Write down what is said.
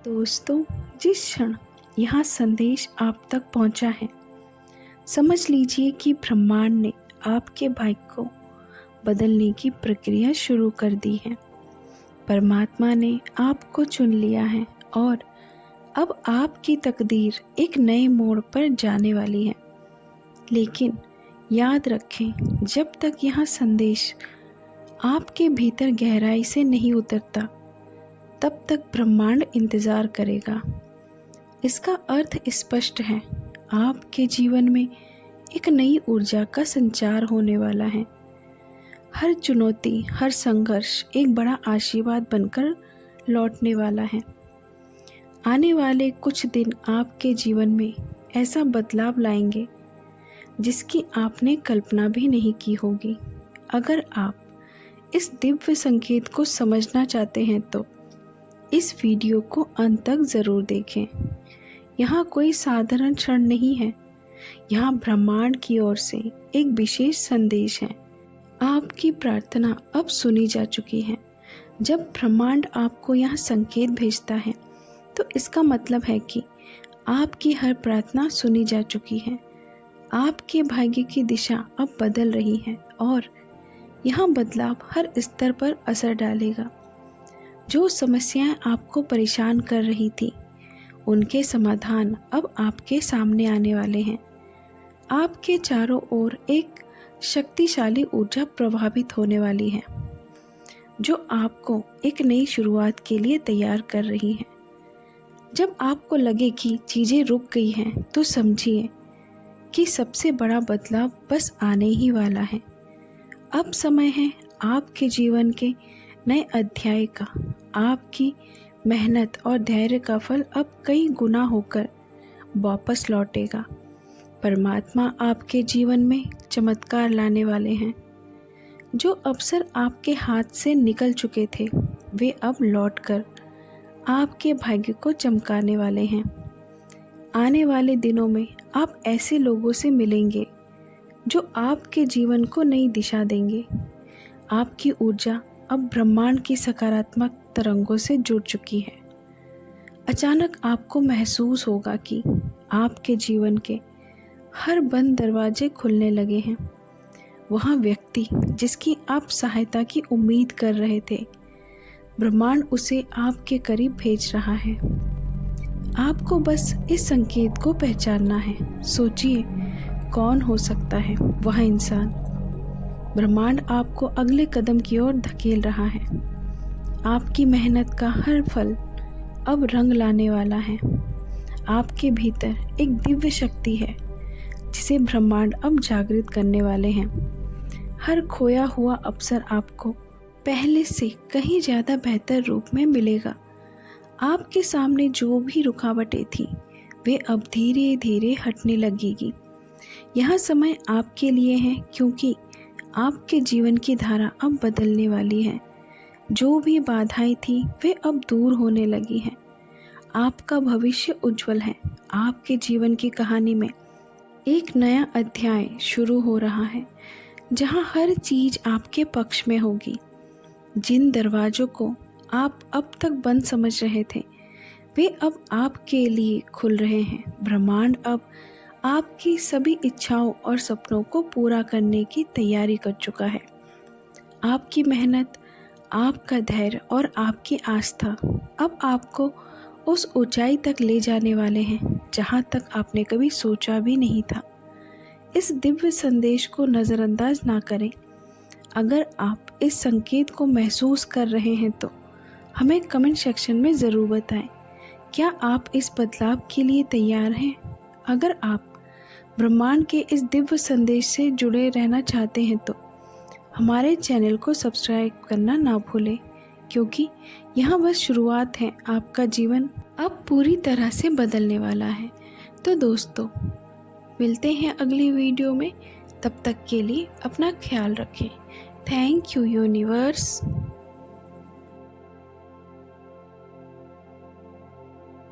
दोस्तों, जिस क्षण यहाँ संदेश आप तक पहुँचा है, समझ लीजिए कि ब्रह्मांड ने आपके भाग्य को बदलने की प्रक्रिया शुरू कर दी है। परमात्मा ने आपको चुन लिया है और अब आपकी तकदीर एक नए मोड़ पर जाने वाली है। लेकिन याद रखें, जब तक यह संदेश आपके भीतर गहराई से नहीं उतरता, तब तक ब्रह्मांड इंतज़ार करेगा। इसका अर्थ स्पष्ट है, आपके जीवन में एक नई ऊर्जा का संचार होने वाला है। हर चुनौती, हर संघर्ष एक बड़ा आशीर्वाद बनकर लौटने वाला है। आने वाले कुछ दिन आपके जीवन में ऐसा बदलाव लाएंगे जिसकी आपने कल्पना भी नहीं की होगी। अगर आप इस दिव्य संकेत को समझना चाहते हैं तो इस वीडियो को अंत तक ज़रूर देखें। यहाँ कोई साधारण क्षण नहीं है, यहाँ ब्रह्मांड की ओर से एक विशेष संदेश है। आपकी प्रार्थना अब सुनी जा चुकी है। जब ब्रह्मांड आपको यहाँ संकेत भेजता है तो इसका मतलब है कि आपकी हर प्रार्थना सुनी जा चुकी है। आपके भाग्य की दिशा अब बदल रही है और यहाँ बदलाव हर स्तर पर असर डालेगा। जो समस्याएं आपको परेशान कर रही थी, उनके समाधान अब आपके सामने आने वाले हैं। आपके चारों ओर एक शक्तिशाली ऊर्जा प्रभावित होने वाली है, जो आपको एक नई शुरुआत के लिए तैयार कर रही है। जब आपको लगे कि चीज़ें रुक गई हैं, तो समझिए कि सबसे बड़ा बदलाव बस आने ही वाला है। अब समय है आपके जीवन के नए अध्याय का। आपकी मेहनत और धैर्य का फल अब कई गुना होकर वापस लौटेगा। परमात्मा आपके जीवन में चमत्कार लाने वाले हैं। जो अवसर आपके हाथ से निकल चुके थे, वे अब लौटकर आपके भाग्य को चमकाने वाले हैं। आने वाले दिनों में आप ऐसे लोगों से मिलेंगे जो आपके जीवन को नई दिशा देंगे। आपकी ऊर्जा अब ब्रह्मांड की सकारात्मक तरंगों से जुड़ चुकी है। अचानक आपको महसूस होगा कि आपके जीवन के हर बंद दरवाजे खुलने लगे हैं। वहाँ व्यक्ति जिसकी आप सहायता की उम्मीद कर रहे थे, ब्रह्मांड उसे आपके करीब भेज रहा है। आपको बस इस संकेत को पहचानना है। सोचिए, कौन हो सकता है वह इंसान। ब्रह्मांड आपको अगले कदम की ओर धकेल रहा है। आपकी मेहनत का हर फल अब रंग लाने वाला है। आपके भीतर एक दिव्य शक्ति है जिसे ब्रह्मांड अब जागृत करने वाले हैं। हर खोया हुआ अवसर आपको पहले से कहीं ज़्यादा बेहतर रूप में मिलेगा। आपके सामने जो भी रुकावटें थी, वे अब धीरे धीरे हटने लगेगी। यह समय आपके लिए है, क्योंकि आपके जीवन की धारा अब बदलने वाली है। जो भी बाधाएं थी, वे अब दूर होने लगी हैं। आपका भविष्य उज्जवल है। आपके जीवन की कहानी में एक नया अध्याय शुरू हो रहा है, जहां हर चीज़ आपके पक्ष में होगी। जिन दरवाज़ों को आप अब तक बंद समझ रहे थे, वे अब आपके लिए खुल रहे हैं। ब्रह्मांड अब आपकी सभी इच्छाओं और सपनों को पूरा करने की तैयारी कर चुका है। आपकी मेहनत, आपका धैर्य और आपकी आस्था अब आपको उस ऊंचाई तक ले जाने वाले हैं जहां तक आपने कभी सोचा भी नहीं था। इस दिव्य संदेश को नज़रअंदाज ना करें। अगर आप इस संकेत को महसूस कर रहे हैं तो हमें कमेंट सेक्शन में ज़रूर बताएं। क्या आप इस बदलाव के लिए तैयार हैं? अगर आप ब्रह्मांड के इस दिव्य संदेश से जुड़े रहना चाहते हैं तो हमारे चैनल को सब्सक्राइब करना ना भूलें, क्योंकि यहाँ बस शुरुआत है। आपका जीवन अब पूरी तरह से बदलने वाला है। तो दोस्तों, मिलते हैं अगली वीडियो में। तब तक के लिए अपना ख्याल रखें। Thank you universe.